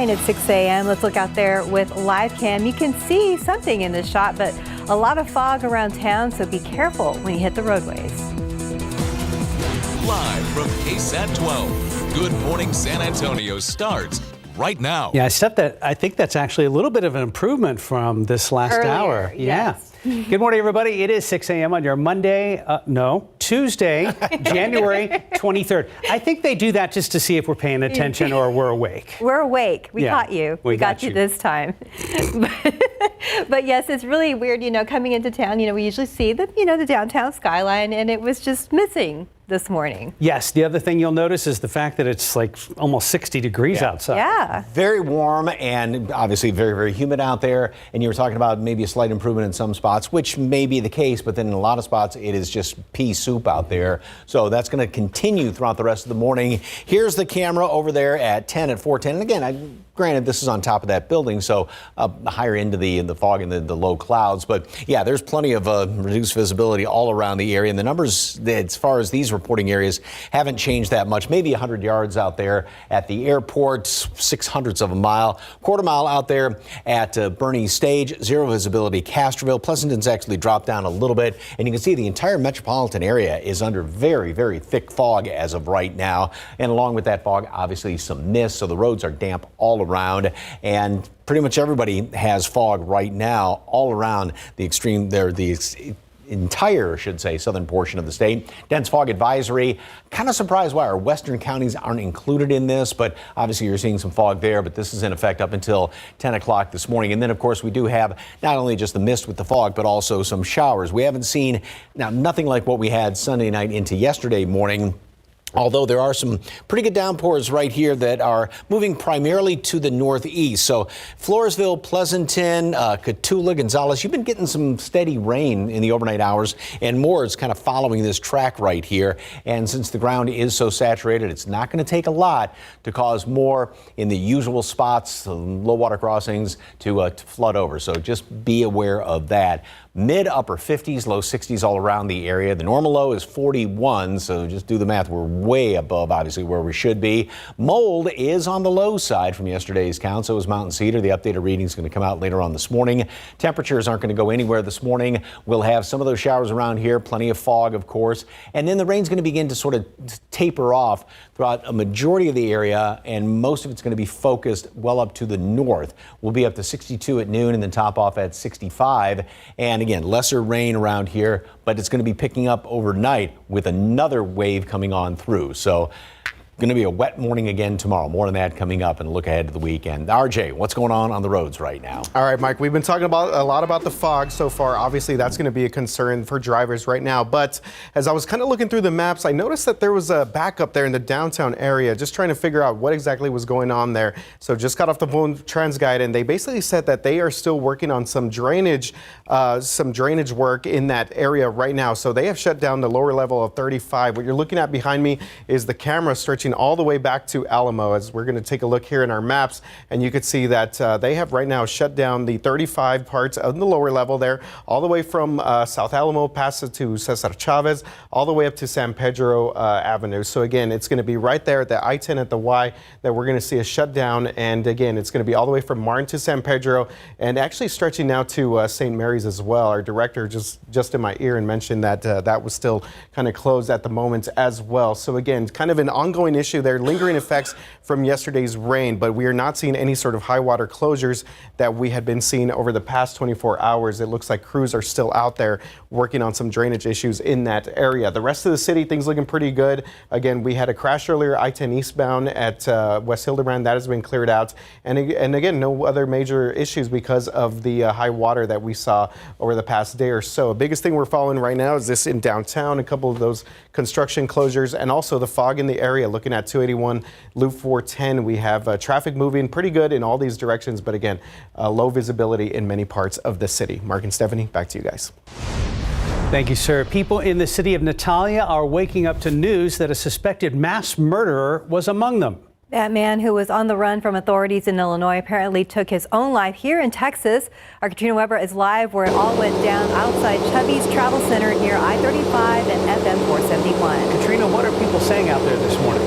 9 at 6 a.m. Let's look out there with live cam. You can see something in this shot, but a lot of fog around town, so be careful when you hit the roadways. Live from KSAT 12, Good Morning San Antonio starts right now. Yeah, I think that's actually a little bit of an improvement from this last hour. Yes. Yeah. Good morning, everybody. It is 6 a.m. on your Tuesday, January 23rd. I think they do that just to see if we're paying attention or we're awake. We're awake. We caught you. We got you this time. But yes, it's really weird, coming into town, we usually see the downtown skyline, and it was just missing this morning. Yes, the other thing you'll notice is the fact that it's like almost 60 degrees outside. Yeah. Very warm and obviously very, very humid out there. And you were talking about maybe a slight improvement in some spots, which may be the case, but then in a lot of spots it is just pea soup out there. So that's going to continue throughout the rest of the morning. Here's the camera over there at 410. And again, granted, this is on top of that building, so higher into the fog and the low clouds. But yeah, there's plenty of reduced visibility all around the area. And the numbers, as far as these reporting areas, haven't changed that much. Maybe 100 yards out there at the airport, 6/100ths of a mile, quarter mile out there at Bernie Stage, zero visibility. Castroville, Pleasanton's actually dropped down a little bit. And you can see the entire metropolitan area is under very, very thick fog as of right now. And along with that fog, obviously some mist. So the roads are damp all around, and pretty much everybody has fog right now all around the entire, southern portion of the state. Dense fog advisory. Kind of surprised why our western counties aren't included in this, but obviously you're seeing some fog there, but this is in effect up until 10 o'clock this morning. And then, of course, we do have not only just the mist with the fog, but also some showers. We haven't seen, nothing like what we had Sunday night into yesterday morning. Although there are some pretty good downpours right here that are moving primarily to the northeast. So Floresville, Pleasanton, Cotulla, Gonzales, you've been getting some steady rain in the overnight hours, and more is kind of following this track right here. And since the ground is so saturated, it's not going to take a lot to cause more in the usual spots, the low water crossings, to flood over. So just be aware of that. Mid upper 50s, low 60s all around the area. The normal low is 41, so just do the math. We're way above, obviously, where we should be. Mold is on the low side from yesterday's count. So is Mountain Cedar. The updated reading is going to come out later on this morning. Temperatures aren't going to go anywhere this morning. We'll have some of those showers around here, plenty of fog, of course. And then the rain's going to begin to sort of taper off throughout a majority of the area, and most of it's going to be focused well up to the north. We'll be up to 62 at noon and then top off at 65. And again, lesser rain around here, but it's going to be picking up overnight with another wave coming on through. So going to be a wet morning again tomorrow. More on that coming up, and look ahead to the weekend. RJ, what's going on the roads right now? All right, Mike, we've been talking about a lot about the fog so far. Obviously, that's going to be a concern for drivers right now. But as I was kind of looking through the maps, I noticed that there was a backup there in the downtown area, just trying to figure out what exactly was going on there. So just got off the phone with TransGuide, and they basically said that they are still working on some drainage work in that area right now. So they have shut down the lower level of 35. What you're looking at behind me is the camera stretching all the way back to Alamo, as we're going to take a look here in our maps, and you can see that they have right now shut down the 35 parts of the lower level there, all the way from South Alamo past to Cesar Chavez, all the way up to San Pedro Avenue. So again, it's going to be right there at the I-10 at the Y that we're going to see a shutdown, and again, it's going to be all the way from Martin to San Pedro, and actually stretching now to St. Mary's as well. Our director just in my ear and mentioned that that was still kind of closed at the moment as well. So again, kind of an ongoing issue there, lingering effects from yesterday's rain, but we are not seeing any sort of high water closures that we had been seeing over the past 24 hours. It looks like crews are still out there working on some drainage issues in that area. The rest of the city, things looking pretty good. Again, we had a crash earlier, I-10 eastbound at West Hildebrand. That has been cleared out. And again, no other major issues because of the high water that we saw over the past day or so. The biggest thing we're following right now is this in downtown, a couple of those construction closures, and also the fog in the area. Looking at 281 Loop 410, we have traffic moving pretty good in all these directions, but again, low visibility in many parts of the city. Mark and Stephanie, back to you guys. Thank you, sir. People in the city of Natalia are waking up to news that a suspected mass murderer was among them. That man who was on the run from authorities in Illinois apparently took his own life here in Texas. Our Katrina Weber is live where it all went down outside Chubby's Travel Center near I-35 and FM 471. Katrina, what are people saying out there this morning?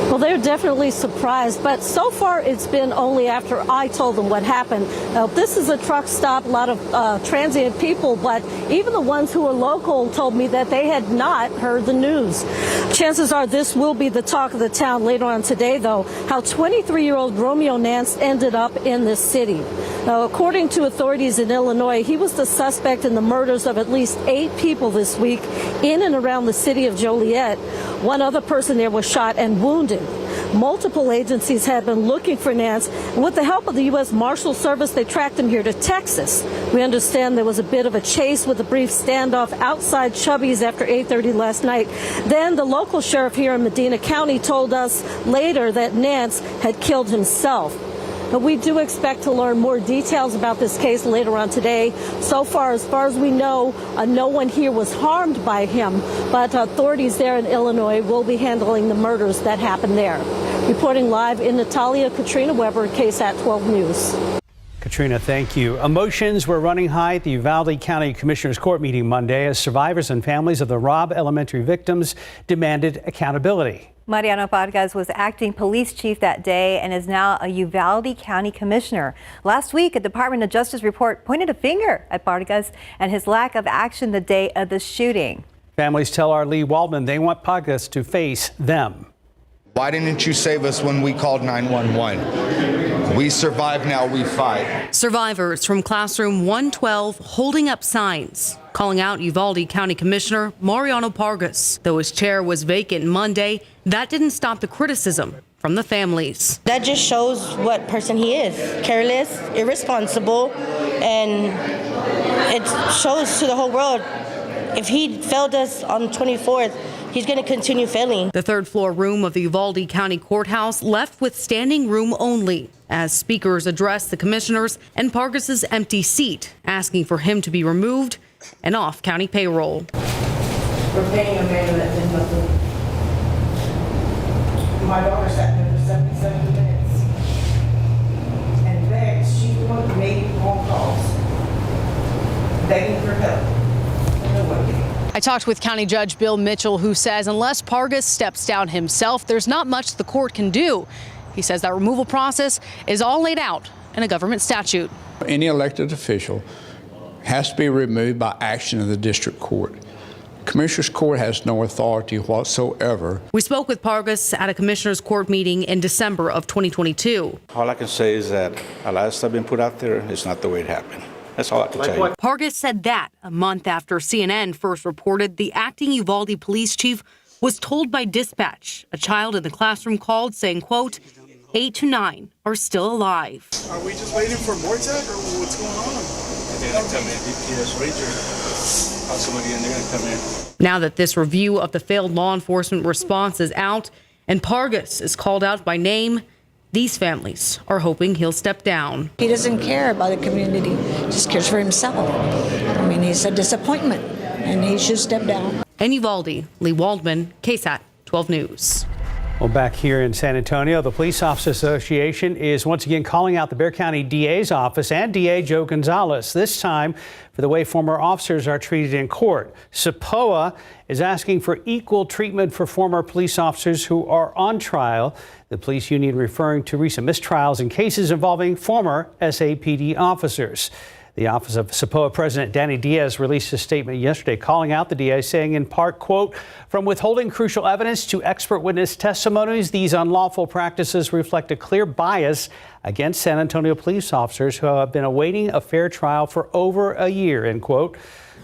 Well, they're definitely surprised, but so far it's been only after I told them what happened. Now, this is a truck stop, a lot of transient people, but even the ones who are local told me that they had not heard the news. Chances are this will be the talk of the town later on today, though, how 23-year-old Romeo Nance ended up in this city. Now, according to authorities in Illinois, he was the suspect in the murders of at least 8 people this week in and around the city of Joliet. One other person there was shot and wounded. Multiple agencies have been looking for Nance, and with the help of the U.S. Marshal Service, they tracked him here to Texas. We understand there was a bit of a chase with a brief standoff outside Chubby's after 8:30 last night. Then the local sheriff here in Medina County told us later that Nance had killed himself. But we do expect to learn more details about this case later on today. So far as we know, no one here was harmed by him, but authorities there in Illinois will be handling the murders that happened there. Reporting live in Natalia, Katrina Weber, KSAT 12 News. Katrina, thank you. Emotions were running high at the Uvalde County Commissioners Court meeting Monday as survivors and families of the Robb Elementary victims demanded accountability. Mariano Vargas was acting police chief that day and is now a Uvalde County Commissioner. Last week, a Department of Justice report pointed a finger at Vargas and his lack of action the day of the shooting. Families tell our Lee Waldman they want Vargas to face them. Why didn't you save us when we called 911? We survive now, we fight. Survivors from classroom 112 holding up signs, calling out Uvalde County Commissioner Mariano Vargas. Though his chair was vacant Monday, that didn't stop the criticism from the families. That just shows what person he is. Careless, irresponsible, and it shows to the whole world if he failed us on the 24th, he's going to continue failing. The third floor room of the Uvalde County Courthouse left with standing room only as speakers addressed the commissioners and Vargas's empty seat, asking for him to be removed and off county payroll. We're paying a man that did nothing. My daughter sat there for 77 minutes and begged. She's the one who made phone calls, begging for help. I talked with County Judge Bill Mitchell, who says unless Vargas steps down himself, there's not much the court can do. He says that removal process is all laid out in a government statute. Any elected official has to be removed by action of the district court. Commissioner's Court has no authority whatsoever. We spoke with Vargas at a Commissioner's Court meeting in December of 2022. All I can say is that a lot of stuff been put out there. It's not the way it happened. That's all I can tell you. Vargas said that a month after CNN first reported the acting Uvalde police chief was told by dispatch. A child in the classroom called saying, quote, 8 to 9 are still alive. Are we just waiting for more tech or what's going on? They're going to come in. DPS Ranger. Somebody in there going to come in. Now that this review of the failed law enforcement response is out and Vargas is called out by name, these families are hoping he'll step down. He doesn't care about the community, he just cares for himself. I mean, he's a disappointment, and he should step down. In Uvalde, Lee Waldman, KSAT 12 News. Well, back here in San Antonio, the Police Officers Association is once again calling out the Bexar County DA's office and DA Joe Gonzalez, this time for the way former officers are treated in court. SAPOA is asking for equal treatment for former police officers who are on trial. The police union referring to recent mistrials in cases involving former SAPD officers. The Office of SAPOA President Danny Diaz released a statement yesterday calling out the DA, saying in part, quote, from withholding crucial evidence to expert witness testimonies, these unlawful practices reflect a clear bias against San Antonio police officers who have been awaiting a fair trial for over a year, end quote.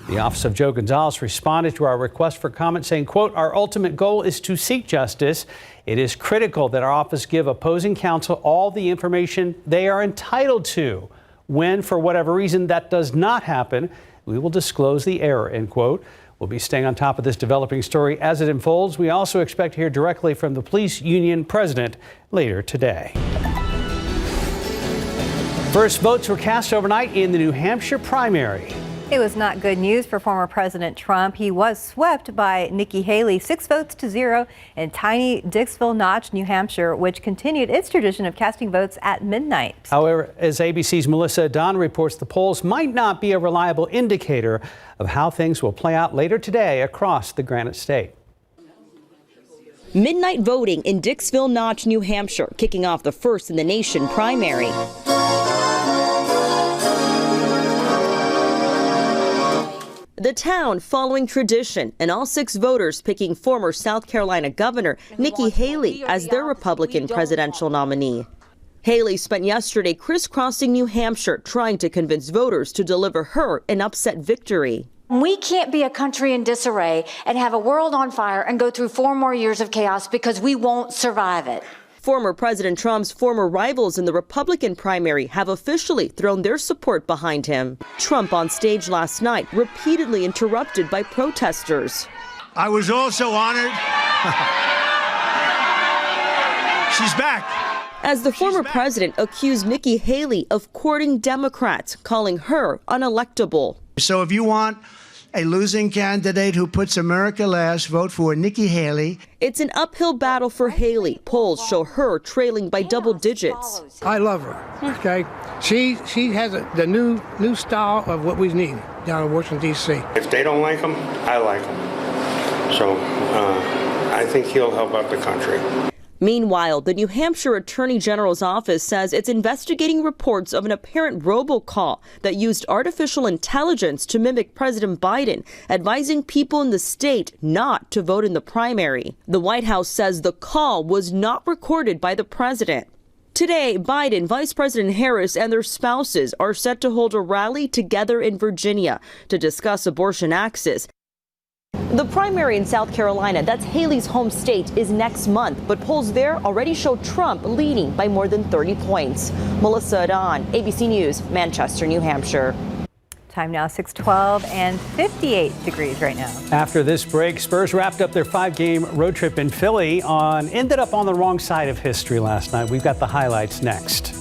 The Office of Joe Gonzalez responded to our request for comment saying, quote, our ultimate goal is to seek justice. It is critical that our office give opposing counsel all the information they are entitled to. When, for whatever reason, that does not happen, we will disclose the error, end quote. We'll be staying on top of this developing story as it unfolds. We also expect to hear directly from the police union president later today. First votes were cast overnight in the New Hampshire primary. It was not good news for former President Trump. He was swept by Nikki Haley 6 votes to 0 in tiny Dixville Notch, New Hampshire, which continued its tradition of casting votes at midnight. However, as ABC's Melissa Don reports, the polls might not be a reliable indicator of how things will play out later today across the Granite State. Midnight voting in Dixville Notch, New Hampshire, kicking off the first in the nation primary. The town following tradition, and all 6 voters picking former South Carolina Governor Nikki Haley as their Republican presidential nominee. Haley spent yesterday crisscrossing New Hampshire trying to convince voters to deliver her an upset victory. We can't be a country in disarray and have a world on fire and go through 4 more years of chaos because we won't survive it. Former President Trump's former rivals in the Republican primary have officially thrown their support behind him. Trump on stage last night, repeatedly interrupted by protesters. I was also honored. She's back. As the former president accused Nikki Haley of courting Democrats, calling her unelectable. So if you want a losing candidate who puts America last, vote for Nikki Haley. It's an uphill battle for Haley. Polls show her trailing by double digits. I love her. Okay, she has the new style of what we need down in Washington D.C. If they don't like him, I like him. So I think he'll help out the country. Meanwhile, the New Hampshire Attorney General's office says it's investigating reports of an apparent robocall that used artificial intelligence to mimic President Biden, advising people in the state not to vote in the primary. The White House says the call was not recorded by the president. Today, Biden, Vice President Harris, and their spouses are set to hold a rally together in Virginia to discuss abortion access. The primary in South Carolina, that's Haley's home state, is next month, but polls there already show Trump leading by more than 30 points. Melissa Adon, ABC News, Manchester, New Hampshire. Time now 6:12 and 58 degrees right now. After this break, Spurs wrapped up their 5-game road trip in Philly ended up on the wrong side of history last night. We've got the highlights next.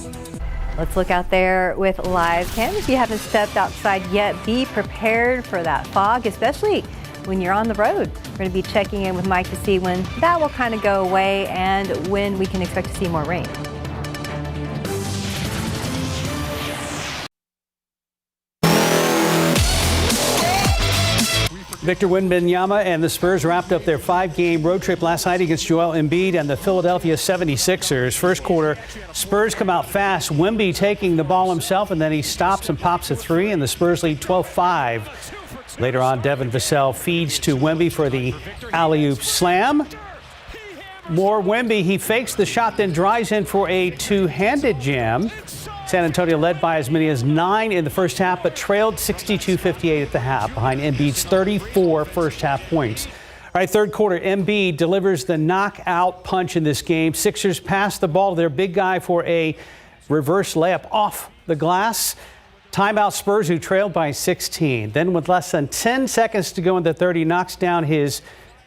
Let's look out there with live cam. If you haven't stepped outside yet, be prepared for that fog, especially when you're on the road. We're going to be checking in with Mike to see when that will kind of go away and when we can expect to see more rain. Victor Wembanyama and the Spurs wrapped up their 5-game road trip last night against Joel Embiid and the Philadelphia 76ers. First quarter, Spurs come out fast. Wemby taking the ball himself, and then he stops and pops a 3, and the Spurs lead 12-5. Later on, Devin Vassell feeds to Wemby for the alley-oop slam. More Wemby. He fakes the shot, then drives in for a 2-handed jam. San Antonio led by as many as 9 in the first half, but trailed 62-58 at the half behind Embiid's 34 first-half points. All right, third quarter, Embiid delivers the knockout punch in this game. Sixers pass the ball to their big guy for a reverse layup off the glass. Timeout Spurs, who trailed by 16. Then with less than 10 seconds to go in the third, he knocks down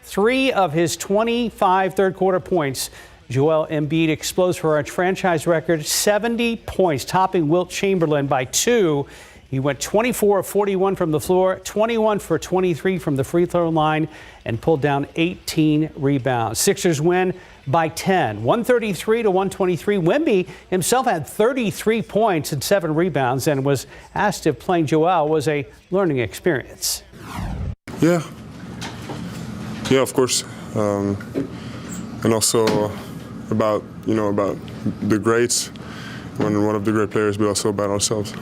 3 of his 25 third quarter points. Joel Embiid explodes for a franchise record 70 points, topping Wilt Chamberlain by 2. He went 24 of 41 from the floor, 21 for 23 from the free throw line, and pulled down 18 rebounds. Sixers win by 10, 133 to 123. Wemby himself had 33 points and 7 rebounds and was asked if playing Joel was a learning experience. Yeah, of course. And also about the greats. When one of the great players, but also about ourselves.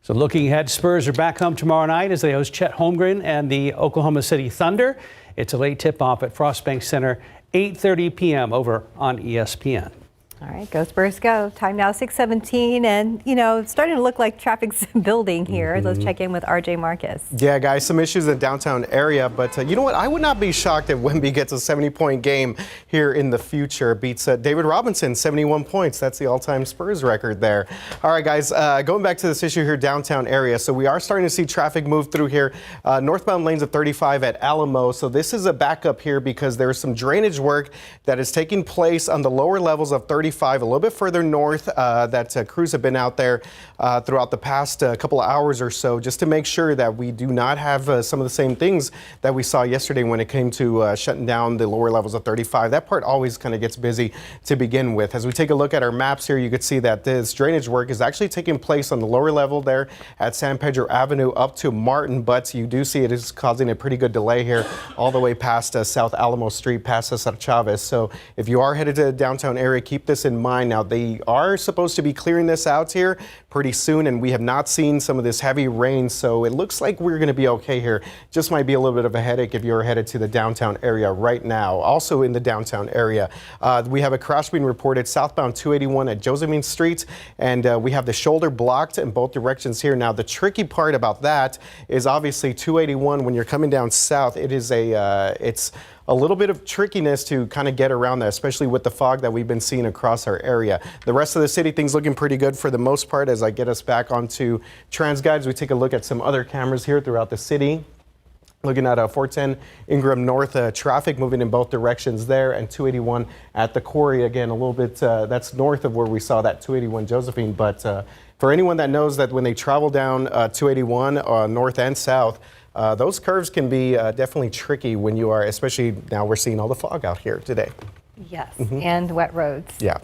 So looking ahead, Spurs are back home tomorrow night as they host Chet Holmgren and the Oklahoma City Thunder. It's a late tip-off at Frost Bank Center, 8:30 p.m. over on ESPN. All right, go Spurs, go. Time now 6:17, and it's starting to look like traffic's building here. Let's check in with RJ Marcus. Yeah, guys, some issues in the downtown area, but you know what? I would not be shocked if Wemby gets a 70-point game here in the future. Beats David Robinson, 71 points. That's the all-time Spurs record there. All right, guys, going back to this issue here, downtown area. So we are starting to see traffic move through here. Northbound lanes of 35 at Alamo. So this is a backup here because there's some drainage work that is taking place on the lower levels of 35 35, a little bit further north, that crews have been out there throughout the past couple of hours or so, just to make sure that we do not have some of the same things that we saw yesterday when it came to shutting down the lower levels of 35. That part always kind of gets busy to begin with. As we take a look at our maps here, you can see that this drainage work is actually taking place on the lower level there at San Pedro Avenue up to Martin, but you do see it is causing a pretty good delay here all the way past South Alamo Street, past Cesar Chavez. So if you are headed to the downtown area, keep this in mind. Now, they are supposed to be clearing this out here pretty soon, and we have not seen some of this heavy rain, so it looks like we're going to be okay here. Just might be a little bit of a headache if you're headed to the downtown area right now. Also in the downtown area, we have a crash being reported southbound 281 at Josephine Street, and we have the shoulder blocked in both directions here. Now, the tricky part about that is obviously 281 when you're coming down south. It is it's a little bit of trickiness to kind of get around that, especially with the fog that we've been seeing across our area. The rest of the city, things looking pretty good for the most part. As I get us back onto TransGuides, we take a look at some other cameras here throughout the city. Looking at 410 Ingram North, traffic moving in both directions there, and 281 at the quarry. Again, a little bit, that's north of where we saw that 281 Josephine. But for anyone that knows that when they travel down 281 north and south, those curves can be definitely tricky when you are, especially now we're seeing all the fog out here today. Yes, and wet roads. Yeah.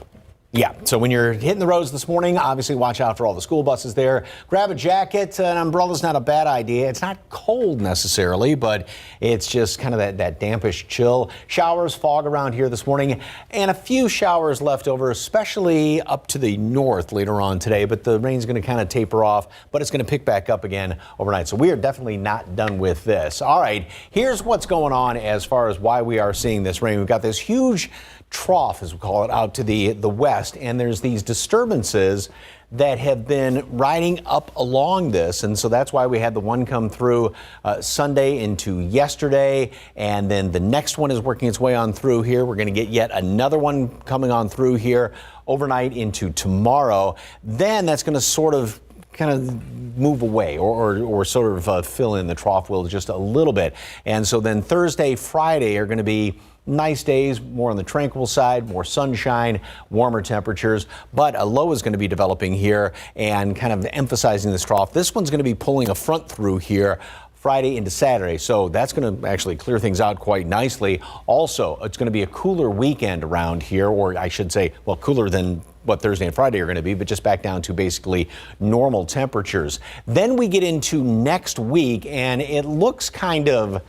Yeah, so when you're hitting the roads this morning, obviously watch out for all the school buses there. Grab a jacket. An umbrella's not a bad idea. It's not cold necessarily, but it's just kind of that dampish chill. Showers, fog around here this morning, and a few showers left over, especially up to the north later on today. But the rain's going to kind of taper off, but it's going to pick back up again overnight. So we are definitely not done with this. All right, here's what's going on as far as why we are seeing this rain. We've got this huge trough, as we call it, out to the west, and there's these disturbances that have been riding up along this, and so that's why we had the one come through Sunday into yesterday, and then the next one is working its way on through here. We're going to get yet another one coming on through here overnight into tomorrow. Then that's going to sort of kind of move away or sort of fill in the trough will just a little bit. And so then Thursday, Friday are going to be nice days, more on the tranquil side, more sunshine, warmer temperatures, but a low is going to be developing here and kind of emphasizing this trough. This one's going to be pulling a front through here Friday into Saturday, so that's going to actually clear things out quite nicely. Also, it's going to be a cooler weekend around here, or I should say, well, cooler than what Thursday and Friday are going to be, but just back down to basically normal temperatures. Then we get into next week, and it looks kind of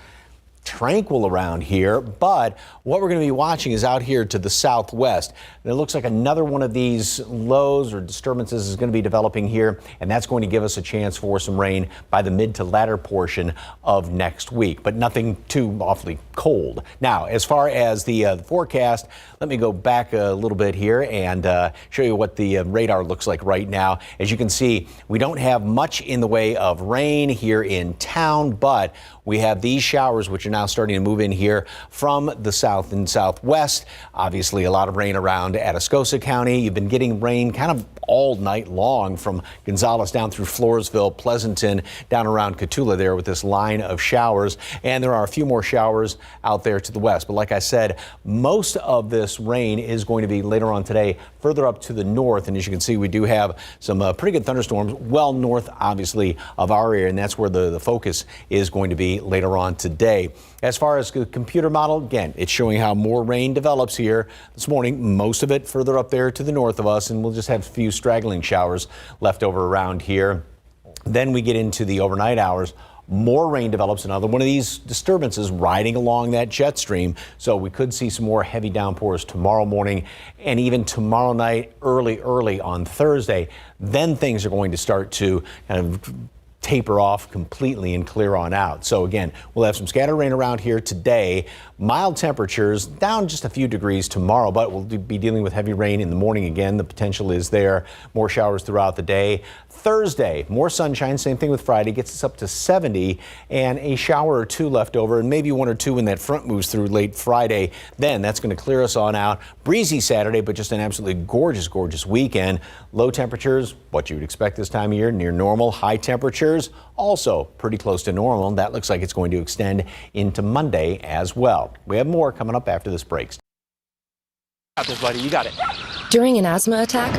tranquil around here, but what we're going to be watching is out here to the southwest. And it looks like another one of these lows or disturbances is going to be developing here, and that's going to give us a chance for some rain by the mid to latter portion of next week, but nothing too awfully cold. Now, as far as the forecast, let me go back a little bit here and show you what the radar looks like right now. As you can see, we don't have much in the way of rain here in town, but we have these showers which are now starting to move in here from the south and southwest. Obviously, a lot of rain around Atascosa County. You've been getting rain kind of all night long from Gonzales down through Floresville, Pleasanton, down around Cotulla there with this line of showers. And there are a few more showers out there to the west. But like I said, most of this rain is going to be later on today, further up to the north. And as you can see, we do have some pretty good thunderstorms well north, obviously, of our area. And that's where the focus is going to be later on today. As far as the computer model, again, it's showing how more rain develops here this morning, most of it further up there to the north of us, and we'll just have a few straggling showers left over around here. Then we get into the overnight hours. More rain develops, another one of these disturbances riding along that jet stream. So we could see some more heavy downpours tomorrow morning and even tomorrow night, early on Thursday. Then things are going to start to kind of taper off completely and clear on out. So again, we'll have some scattered rain around here today. Mild temperatures down just a few degrees tomorrow, but we'll be dealing with heavy rain in the morning again. The potential is there. More showers throughout the day. Thursday, more sunshine. Same thing with Friday. Gets us up to 70 and a shower or two left over, and maybe one or two when that front moves through late Friday. Then that's going to clear us on out. Breezy Saturday, but just an absolutely gorgeous, gorgeous weekend. Low temperatures, what you would expect this time of year, near normal. High temperatures, also pretty close to normal. That looks like it's going to extend into Monday as well. We have more coming up after this break. Got this, buddy. You got it. During an asthma attack,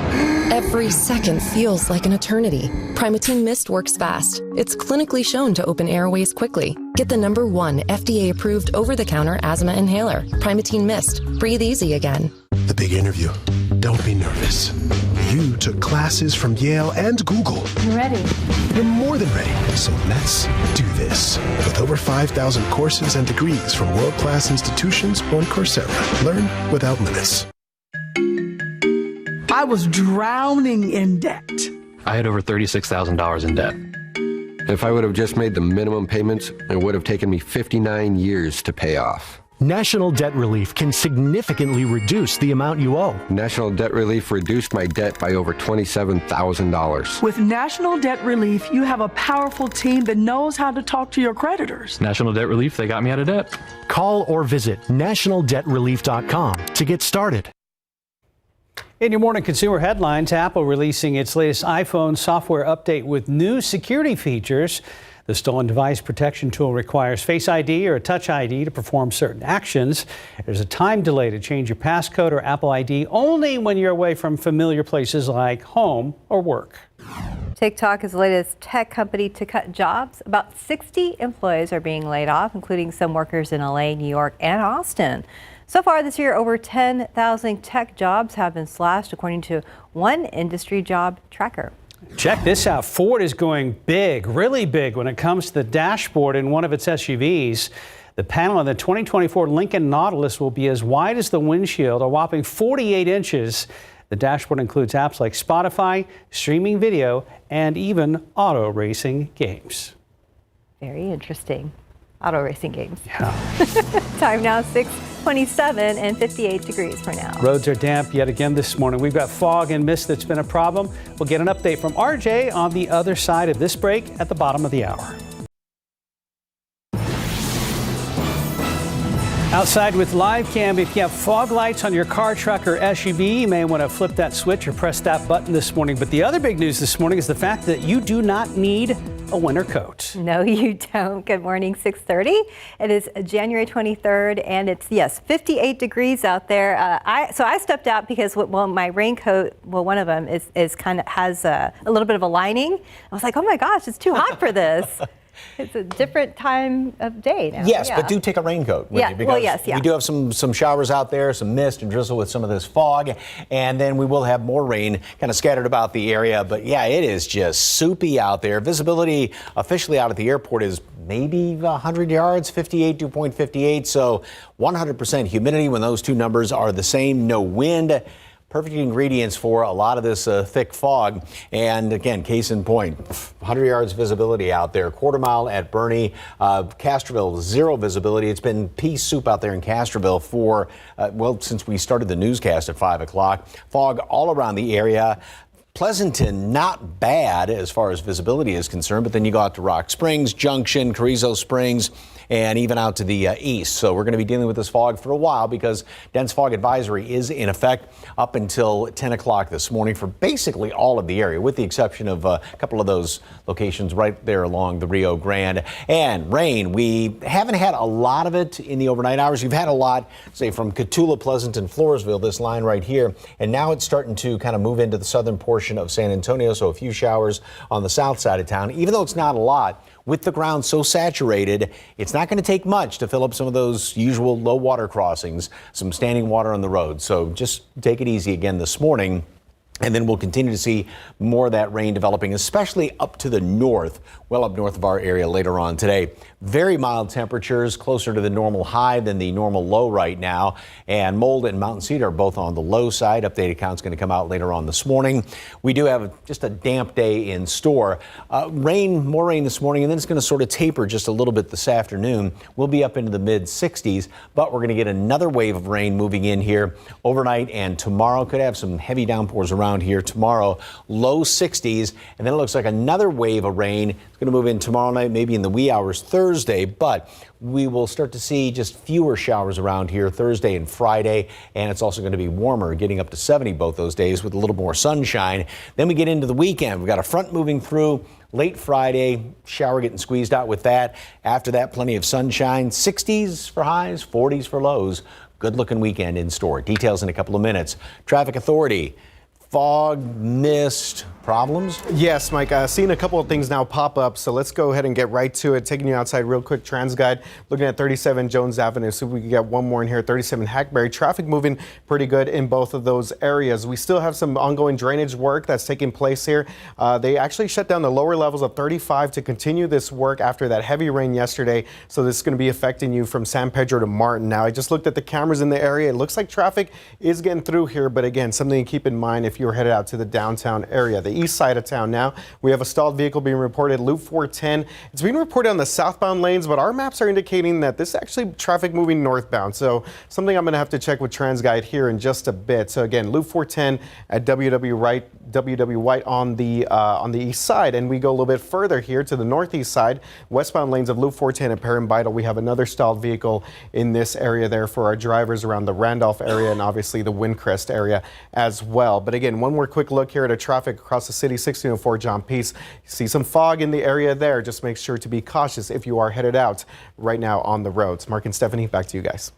every second feels like an eternity. Primatene Mist works fast. It's clinically shown to open airways quickly. Get the #1 FDA-approved over-the-counter asthma inhaler. Primatene Mist. Breathe easy again. The big interview. Don't be nervous. You took classes from Yale and Google. I'm ready. You're more than ready. So let's do this. With over 5,000 courses and degrees from world-class institutions on Coursera. Learn without limits. I was drowning in debt. I had over $36,000 in debt. If I would have just made the minimum payments, it would have taken me 59 years to pay off. National Debt Relief can significantly reduce the amount you owe. National Debt Relief reduced my debt by over $27,000. With National Debt Relief, you have a powerful team that knows how to talk to your creditors. National Debt Relief, they got me out of debt. Call or visit nationaldebtrelief.com to get started. In your morning consumer headlines, Apple releasing its latest iPhone software update with new security features. The stolen device protection tool requires Face ID or a Touch ID to perform certain actions. There's a time delay to change your passcode or Apple ID only when you're away from familiar places like home or work. TikTok is the latest tech company to cut jobs. About 60 employees are being laid off, including some workers in LA, New York, and Austin. So far this year, over 10,000 tech jobs have been slashed, according to one industry job tracker. Check this out. Ford is going big, really big, when it comes to the dashboard in one of its SUVs. The panel on the 2024 Lincoln Nautilus will be as wide as the windshield, a whopping 48 inches. The dashboard includes apps like Spotify, streaming video, and even auto racing games. Very interesting. Auto racing games. Yeah. Time now 6:27 and 58 degrees for now. Roads are damp yet again this morning. We've got fog and mist that's been a problem. We'll get an update from RJ on the other side of this break at the bottom of the hour. Outside with live cam, if you have fog lights on your car, truck, or SUV, you may want to flip that switch or press that button this morning. But the other big news this morning is the fact that you do not need a winter coat. No, you don't. Good morning, 6:30. It is January 23rd, and it's, yes, 58 degrees out there. So I stepped out because, well, my raincoat, well, one of them is kind of has a little bit of a lining. I was like, oh my gosh, it's too hot for this. It's a different time of day now. Yes, but do take a raincoat with you, because well, yes, we do have some showers out there, some mist and drizzle with some of this fog, and then we will have more rain kind of scattered about the area. But yeah, it is just soupy out there. Visibility officially out at the airport is maybe 100 yards, 58, 2.58, so 100% humidity when those two numbers are the same. No wind. Perfect ingredients for a lot of this thick fog. And again, case in point, 100 yards visibility out there. Quarter mile at Bernie. Castroville, zero visibility. It's been pea soup out there in Castroville for, well, since we started the newscast at 5 o'clock. Fog all around the area. Pleasanton, not bad as far as visibility is concerned, but then you go out to Rock Springs, Junction, Carrizo Springs, and even out to the east. So we're going to be dealing with this fog for a while because dense fog advisory is in effect up until 10 o'clock this morning for basically all of the area, with the exception of a couple of those locations right there along the Rio Grande. And rain, we haven't had a lot of it in the overnight hours. You've had a lot, say, from Cotulla, Pleasanton, Floresville, this line right here. And now it's starting to kind of move into the southern portion of San Antonio, so a few showers on the south side of town. Even though it's not a lot, with the ground so saturated, it's not going to take much to fill up some of those usual low water crossings, some standing water on the road. So just take it easy again this morning. And then we'll continue to see more of that rain developing, especially up to the north, well up north of our area later on today. Very mild temperatures, closer to the normal high than the normal low right now. And Mold and Mountain Cedar are both on the low side. Updated count's going to come out later on this morning. We do have just a damp day in store. More rain this morning, and then it's going to sort of taper just a little bit this afternoon. We'll be up into the mid 60s, but we're going to get another wave of rain moving in here overnight and tomorrow. Could have some heavy downpours around here tomorrow, low 60s, and then it looks like another wave of rain. It's going to move in tomorrow night, maybe in the wee hours Thursday, but we will start to see just fewer showers around here Thursday and Friday, and it's also going to be warmer, getting up to 70 both those days with a little more sunshine. Then we get into the weekend. We've got a front moving through late Friday, shower getting squeezed out with that. After that, plenty of sunshine, 60s for highs, 40s for lows. good-looking weekend in store. Details in a couple of minutes. Traffic Authority. Fog, mist, problems? Yes, Mike. Seeing a couple of things now pop up, so let's go ahead and get right to it. Taking you outside real quick, TransGuide, looking at 37 Jones Avenue. So we can get one more in here, 37 Hackberry. Traffic moving pretty good in both of those areas. We still have some ongoing drainage work that's taking place here. They actually shut down the lower levels of 35 to continue this work after that heavy rain yesterday. So this is going to be affecting you from San Pedro to Martin. Now, I just looked at the cameras in the area. It looks like traffic is getting through here, but again, something to keep in mind if you're headed out to the downtown area. The east side of town now, we have a stalled vehicle being reported, Loop 410. It's being reported on the southbound lanes, but our maps are indicating that this is actually traffic moving northbound. So something I'm going to have to check with TransGuide here in just a bit. So again, Loop 410 at WW White on the east side, and we go a little bit further here to the northeast side, westbound lanes of Loop 410 at Perrin Vital. We have another stalled vehicle in this area there for our drivers around the Randolph area and obviously the Windcrest area as well. But again, one more quick look here at traffic across the city, 1604 John Peace. You see some fog in the area there. Just make sure to be cautious if you are headed out right now on the roads. Mark and Stephanie, back to you guys.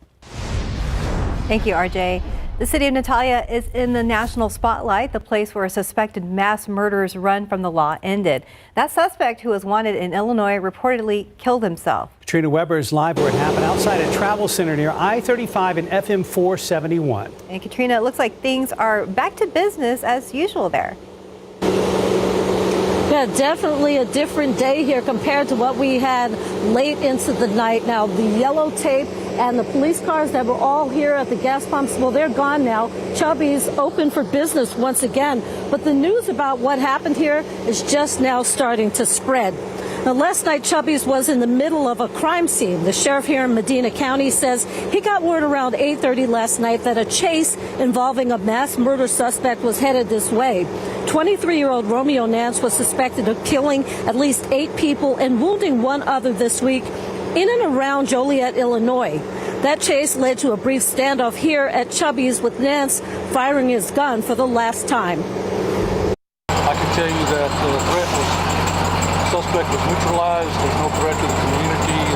Thank you, RJ. The city of Natalia is in the national spotlight, the place where a suspected mass murderer's run from the law ended. That suspect, who was wanted in Illinois, reportedly killed himself. Katrina Weber is live where it happened outside a travel center near I-35 and FM 471. And Katrina, it looks like things are back to business as usual there. Yeah, definitely a different day here compared to what we had late into the night. Now, the yellow tape and the police cars that were all here at the gas pumps, well, they're gone now. Chubby's open for business once again. But the news about what happened here is just now starting to spread. Now, last night, Chubby's was in the middle of a crime scene. The sheriff here in Medina County says he got word around 8:30 last night that a chase involving a mass murder suspect was headed this way. 23-year-old Romeo Nance was suspected of killing at least 8 people and wounding one other this week in and around Joliet, Illinois. That chase led to a brief standoff here at Chubby's with Nance firing his gun for the last time. I can tell you that the suspect was neutralized. There's no threat to the community.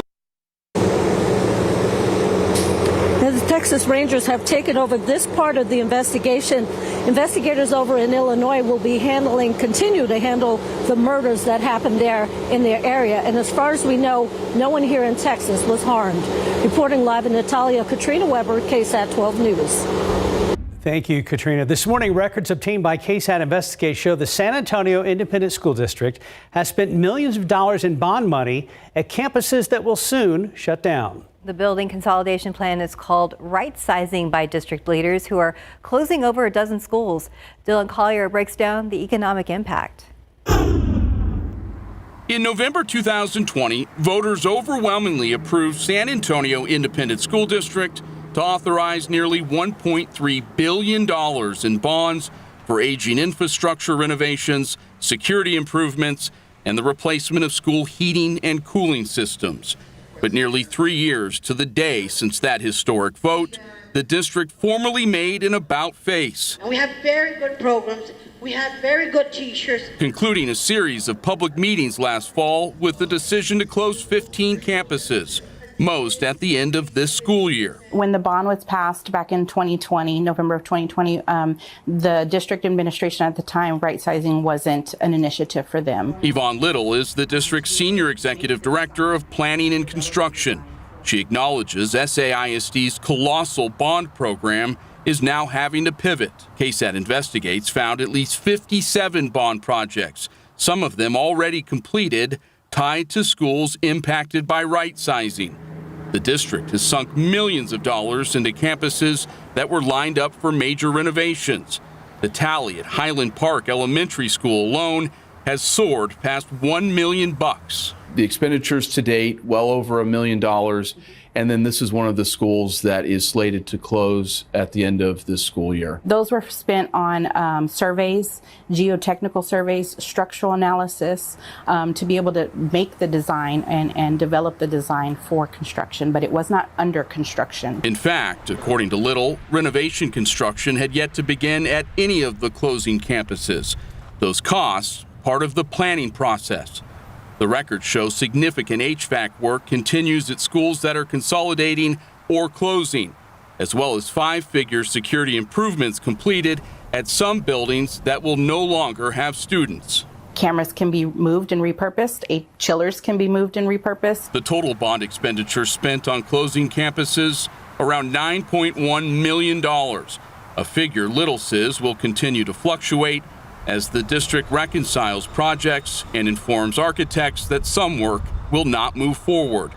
The Texas Rangers have taken over this part of the investigation. Investigators over in Illinois will continue to handle the murders that happened there in their area. And as far as we know, no one here in Texas was harmed. Reporting live in Natalia, Katrina Weber, KSAT 12 News. Thank you, Katrina. This morning, records obtained by KSAT Investigate show the San Antonio Independent School District has spent millions of dollars in bond money at campuses that will soon shut down. The building consolidation plan is called right-sizing by district leaders who are closing over a dozen schools. Dylan Collier breaks down the economic impact. In November 2020, voters overwhelmingly approved San Antonio Independent School District to authorize nearly $1.3 billion in bonds for aging infrastructure renovations, security improvements, and the replacement of school heating and cooling systems. But nearly 3 years to the day since that historic vote, the district formally made an about-face. We have very good programs. We have very good teachers. Concluding a series of public meetings last fall with the decision to close 15 campuses, most at the end of this school year. When the bond was passed back in 2020, November of 2020, the district administration at the time, right-sizing wasn't an initiative for them. Yvonne Little is the district's senior executive director of planning and construction. She acknowledges SAISD's colossal bond program is now having to pivot. KSAT Investigates found at least 57 bond projects, some of them already completed, tied to schools impacted by right-sizing. The district has sunk millions of dollars into campuses that were lined up for major renovations. The tally at Highland Park Elementary School alone has soared past $1 million. The expenditures to date, well over $1 million. And then this is one of the schools that is slated to close at the end of this school year. Those were spent on surveys, geotechnical surveys, structural analysis, to be able to make the design and develop the design for construction, but it was not under construction. In fact, according to Little, renovation construction had yet to begin at any of the closing campuses. Those costs, part of the planning process. The records show significant HVAC work continues at schools that are consolidating or closing, as well as 5-figure security improvements completed at some buildings that will no longer have students. Cameras can be moved and repurposed. Chillers can be moved and repurposed. The total bond expenditure spent on closing campuses, around $9.1 million, a figure Little says will continue to fluctuate as the district reconciles projects and informs architects that some work will not move forward.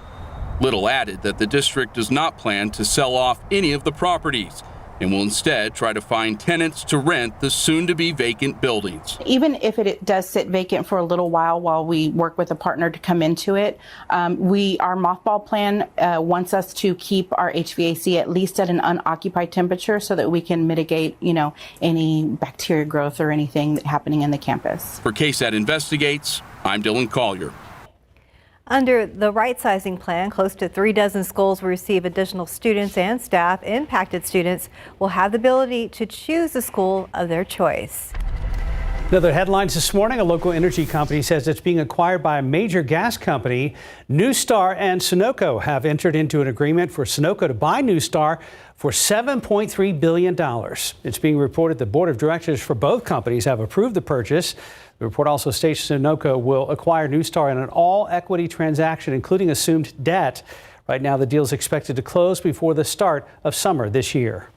Little added that the district does not plan to sell off any of the properties and will instead try to find tenants to rent the soon-to-be vacant buildings. Even if it does sit vacant for a little while we work with a partner to come into it, our mothball plan wants us to keep our HVAC at least at an unoccupied temperature so that we can mitigate, any bacteria growth or anything happening in the campus. For KSAT Investigates, I'm Dylan Collier. Under the right-sizing plan, close to 36 schools will receive additional students and staff. Impacted students will have the ability to choose a school of their choice. Another headlines this morning, a local energy company says it's being acquired by a major gas company. NuStar and Sunoco have entered into an agreement for Sunoco to buy NuStar for $7.3 billion. It's being reported the board of directors for both companies have approved the purchase. The report also states Sunoco will acquire NuStar in an all-equity transaction, including assumed debt. Right now, the deal is expected to close before the start of summer this year.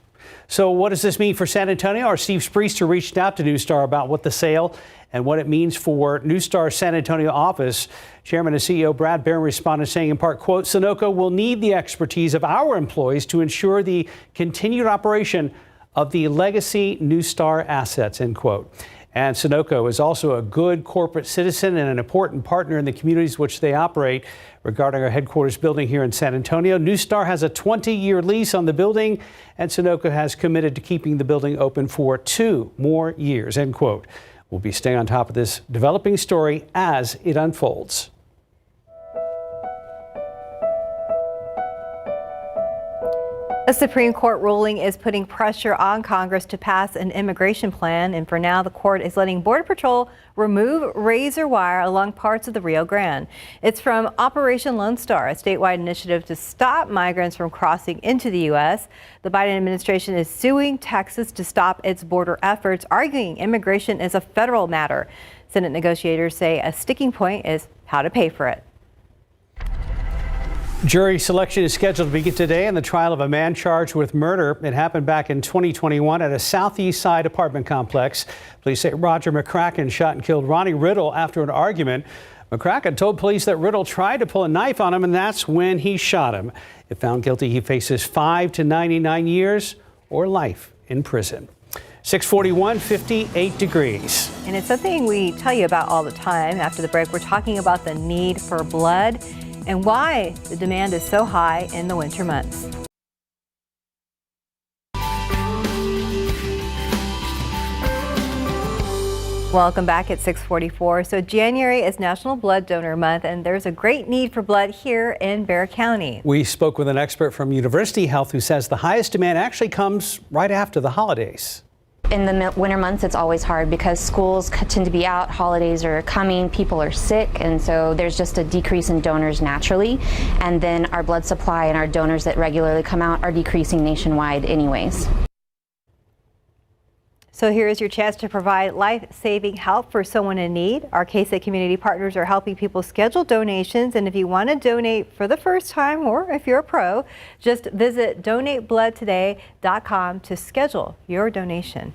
So what does this mean for San Antonio? Our Steve Spriester reached out to NuStar about what the sale and what it means for NuStar's San Antonio office. Chairman and CEO Brad Barron responded saying in part, quote, Sunoco will need the expertise of our employees to ensure the continued operation of the legacy NuStar assets, end quote. And Sunoco is also a good corporate citizen and an important partner in the communities which they operate. Regarding our headquarters building here in San Antonio, NuStar has a 20-year lease on the building, and Sunoco has committed to keeping the building open for 2 more years, end quote. We'll be staying on top of this developing story as it unfolds. A Supreme Court ruling is putting pressure on Congress to pass an immigration plan, and for now the court is letting Border Patrol remove razor wire along parts of the Rio Grande. It's from Operation Lone Star, a statewide initiative to stop migrants from crossing into the U.S. The Biden administration is suing Texas to stop its border efforts, arguing immigration is a federal matter. Senate negotiators say a sticking point is how to pay for it. Jury selection is scheduled to begin today in the trial of a man charged with murder. It happened back in 2021 at a southeast side apartment complex. Police say Roger McCracken shot and killed Ronnie Riddle after an argument. McCracken told police that Riddle tried to pull a knife on him, and that's when he shot him. If found guilty, he faces 5 to 99 years or life in prison. 641, 58 degrees. And it's something we tell you about all the time. After the break, we're talking about the need for blood and why the demand is so high in the winter months. Welcome back at 6:44. So January is National Blood Donor Month, and there's a great need for blood here in Bexar County. We spoke with an expert from University Health who says the highest demand actually comes right after the holidays. In the winter months, it's always hard because schools tend to be out, holidays are coming, people are sick, and so there's just a decrease in donors naturally. And then our blood supply and our donors that regularly come out are decreasing nationwide anyways. So here is your chance to provide life-saving help for someone in need. Our KSAT community partners are helping people schedule donations, and if you want to donate for the first time or if you're a pro, just visit donatebloodtoday.com to schedule your donation.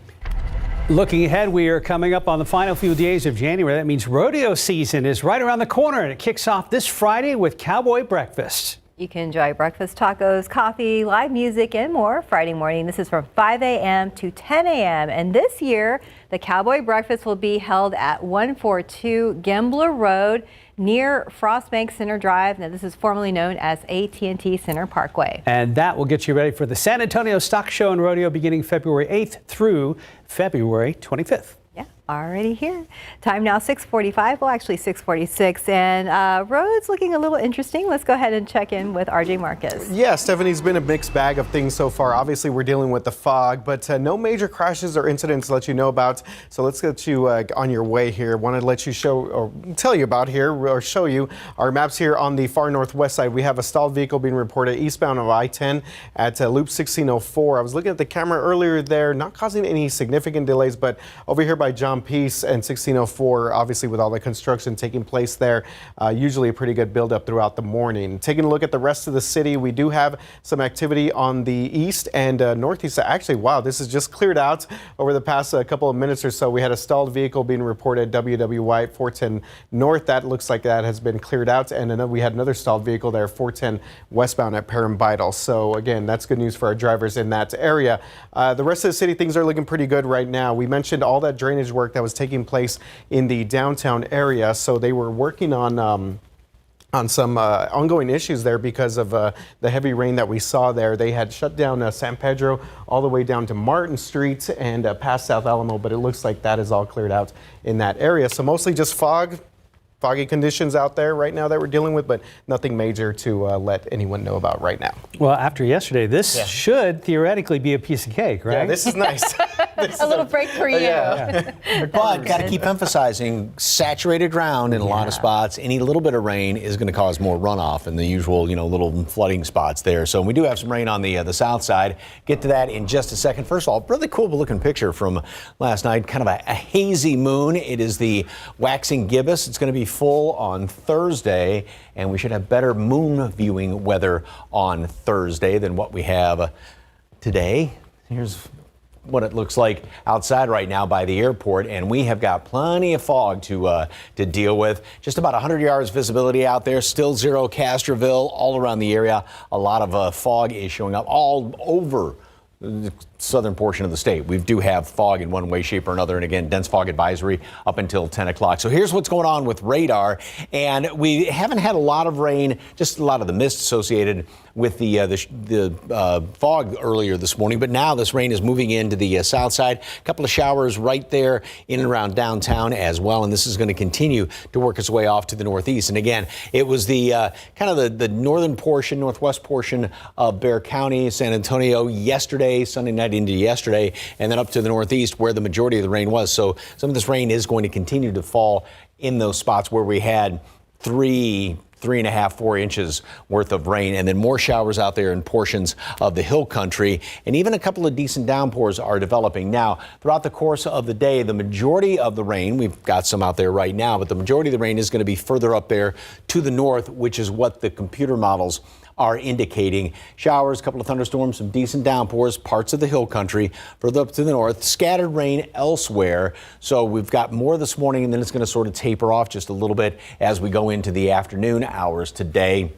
Looking ahead, we are coming up on the final few days of January. That means rodeo season is right around the corner, and it kicks off this Friday with cowboy breakfast. You can enjoy breakfast, tacos, coffee, live music, and more Friday morning. This is from 5 a.m. to 10 a.m. And this year, the Cowboy Breakfast will be held at 142 Gambler Road near Frostbank Center Drive. Now, this is formerly known as AT&T Center Parkway. And that will get you ready for the San Antonio Stock Show and Rodeo beginning February 8th through February 25th. Yeah. Already here. Time now 6:45, well actually 6:46, and roads looking a little interesting. Let's go ahead and check in with RJ Marcus. Yeah, Stephanie's been a mixed bag of things so far. Obviously, we're dealing with the fog, but no major crashes or incidents to let you know about. So let's get you on your way here. Want to let you tell you about here, or show you our maps here on the far northwest side. We have a stalled vehicle being reported eastbound of I-10 at Loop 1604. I was looking at the camera earlier there, not causing any significant delays, but over here by John Peace and 1604, obviously with all the construction taking place there, usually a pretty good buildup throughout the morning. Taking a look at the rest of the city, we do have some activity on the east and northeast. Actually, wow, this is just cleared out over the past couple of minutes or so. We had a stalled vehicle being reported WWY 410 north. That looks like that has been cleared out, and then we had another stalled vehicle there 410 westbound at Perham Vital. So again, that's good news for our drivers in that area. The rest of the city, things are looking pretty good right now. We mentioned all that drainage work that was taking place in the downtown area. So they were working on some ongoing issues there because of the heavy rain that we saw there. They had shut down San Pedro all the way down to Martin Street and past South Alamo, but it looks like that is all cleared out in that area. So mostly just foggy conditions out there right now that we're dealing with, but nothing major to let anyone know about right now. Well, after yesterday, this should theoretically be a piece of cake, right? Yeah, this is nice. A little break for you. But got to keep emphasizing saturated ground in a lot of spots. Any little bit of rain is going to cause more runoff in the usual, little flooding spots there. So we do have some rain on the south side. Get to that in just a second. First of all, really cool looking picture from last night. Kind of a hazy moon. It is the waxing gibbous. It's going to be full on Thursday, and we should have better moon viewing weather on Thursday than what we have today. Here's what it looks like outside right now by the airport, and we have got plenty of fog to deal with. Just about 100 yards visibility out there. Still zero Castroville all around the area. A lot of fog is showing up all over the southern portion of the state. We do have fog in one way, shape, or another. And again, dense fog advisory up until 10 o'clock. So here's what's going on with radar. And we haven't had a lot of rain, just a lot of the mist associated with the fog earlier this morning. But now this rain is moving into the south side. A couple of showers right there in and around downtown as well. And this is going to continue to work its way off to the northeast. And again, it was the kind of the northern portion, northwest portion of Bexar County, San Antonio yesterday, Sunday night into yesterday, and then up to the northeast where the majority of the rain was. So some of this rain is going to continue to fall in those spots where we had 3.5, 4 inches worth of rain, and then more showers out there in portions of the hill country, and even a couple of decent downpours are developing. Now, throughout the course of the day, the majority of the rain, we've got some out there right now, but the majority of the rain is going to be further up there to the north, which is what the computer models are indicating. Showers, a couple of thunderstorms, some decent downpours, parts of the hill country, further up to the north, scattered rain elsewhere. So we've got more this morning, and then it's going to sort of taper off just a little bit as we go into the afternoon hours today.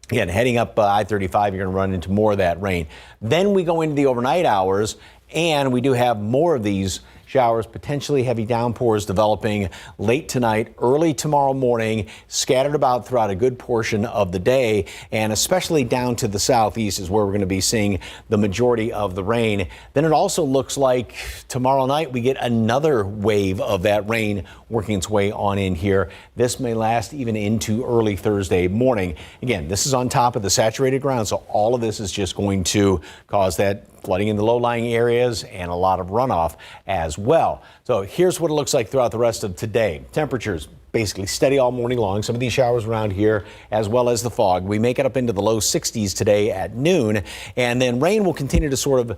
Again, heading up I-35, you're going to run into more of that rain. Then we go into the overnight hours, and we do have more of these showers, potentially heavy downpours developing late tonight, early tomorrow morning, scattered about throughout a good portion of the day, and especially down to the southeast is where we're going to be seeing the majority of the rain. Then it also looks like tomorrow night we get another wave of that rain working its way on in here. This may last even into early Thursday morning. Again, this is on top of the saturated ground, so all of this is just going to cause that flooding in the low-lying areas and a lot of runoff as well. So here's what it looks like throughout the rest of today. Temperatures basically steady all morning long. Some of these showers around here as well as the fog. We make it up into the low 60s today at noon, and then rain will continue to sort of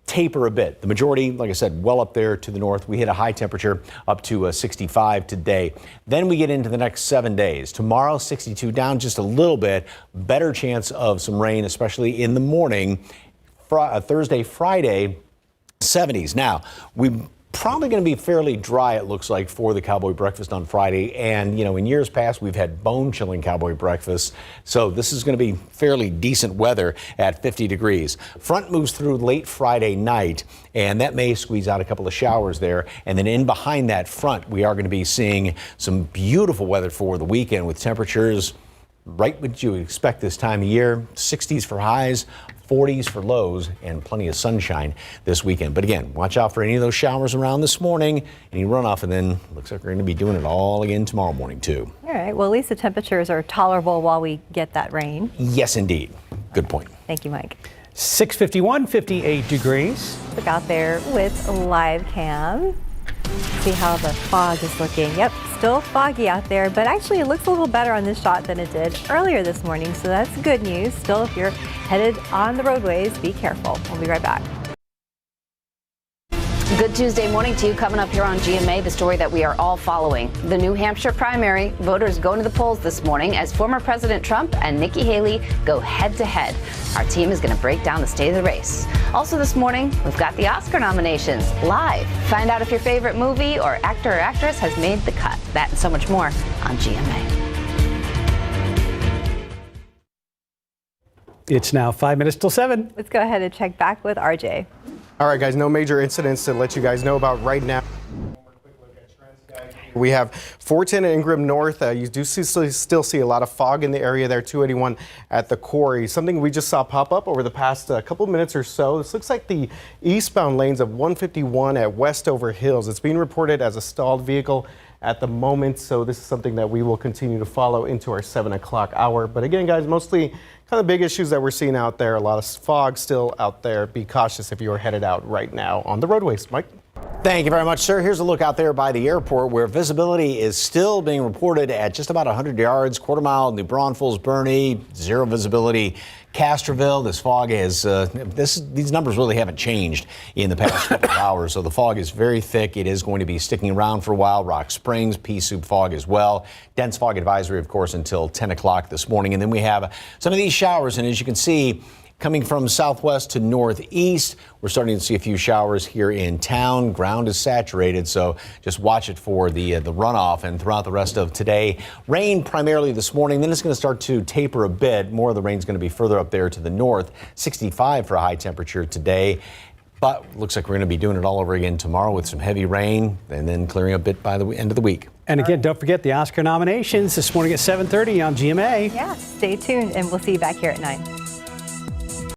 taper a bit. The majority, like I said, well up there to the north. We hit a high temperature up to 65 today. Then we get into the next 7 days. Tomorrow, 62, down just a little bit. Better chance of some rain, especially in the morning. Thursday, Friday, 70s. Now, we probably going to be fairly dry, it looks like, for the Cowboy Breakfast on Friday. And, in years past, we've had bone-chilling Cowboy Breakfasts. So this is going to be fairly decent weather at 50 degrees. Front moves through late Friday night, and that may squeeze out a couple of showers there. And then in behind that front, we are going to be seeing some beautiful weather for the weekend with temperatures right what you expect this time of year. 60s for highs, 40s for lows and plenty of sunshine this weekend. But again, watch out for any of those showers around this morning, any runoff, and then looks like we're going to be doing it all again tomorrow morning too. All right. Well, at least the temperatures are tolerable while we get that rain. Yes, indeed. Good point. Thank you, Mike. 6:51, 58 degrees. Look out there with live cam. See how the fog is looking. Yep, still foggy out there, but actually it looks a little better on this shot than it did earlier this morning, so that's good news. Still, if you're headed on the roadways, be careful. We'll be right back. Good Tuesday morning to you. Coming up here on GMA, the story that we are all following. The New Hampshire primary. Voters going to the polls this morning as former President Trump and Nikki Haley go head to head. Our team is going to break down the state of the race. Also this morning, we've got the Oscar nominations live. Find out if your favorite movie or actor or actress has made the cut. That and so much more on GMA. It's now 5 minutes till 7. Let's go ahead and check back with RJ. All right, guys, no major incidents to let you guys know about right now. We have 410 and Ingram North. You do still see a lot of fog in the area there, 281 at the quarry. Something we just saw pop up over the past couple of minutes or so. This looks like the eastbound lanes of 151 at Westover Hills. It's being reported as a stalled vehicle at the moment, so this is something that we will continue to follow into our 7 o'clock hour. But again, guys, mostly kind of big issues that we're seeing out there. A lot of fog still out there. Be cautious if you're headed out right now on the roadways. Mike? Thank you very much, sir. Here's a look out there by the airport where visibility is still being reported at just about 100 yards, quarter mile, New Braunfels, Bernie, zero visibility. Castroville, this fog has, these numbers really haven't changed in the past couple of hours, so the fog is very thick. It is going to be sticking around for a while. Rock Springs, pea soup fog as well. Dense fog advisory, of course, until 10 o'clock this morning. And then we have some of these showers, and as you can see, coming from southwest to northeast, we're starting to see a few showers here in town. Ground is saturated, so just watch it for the runoff. And throughout the rest of today, rain primarily this morning. Then it's going to start to taper a bit. More of the rain is going to be further up there to the north. 65 for a high temperature today. But looks like we're going to be doing it all over again tomorrow with some heavy rain and then clearing up a bit by the end of the week. And again, don't forget the Oscar nominations this morning at 7:30 on GMA. Yeah, stay tuned, and we'll see you back here at 9.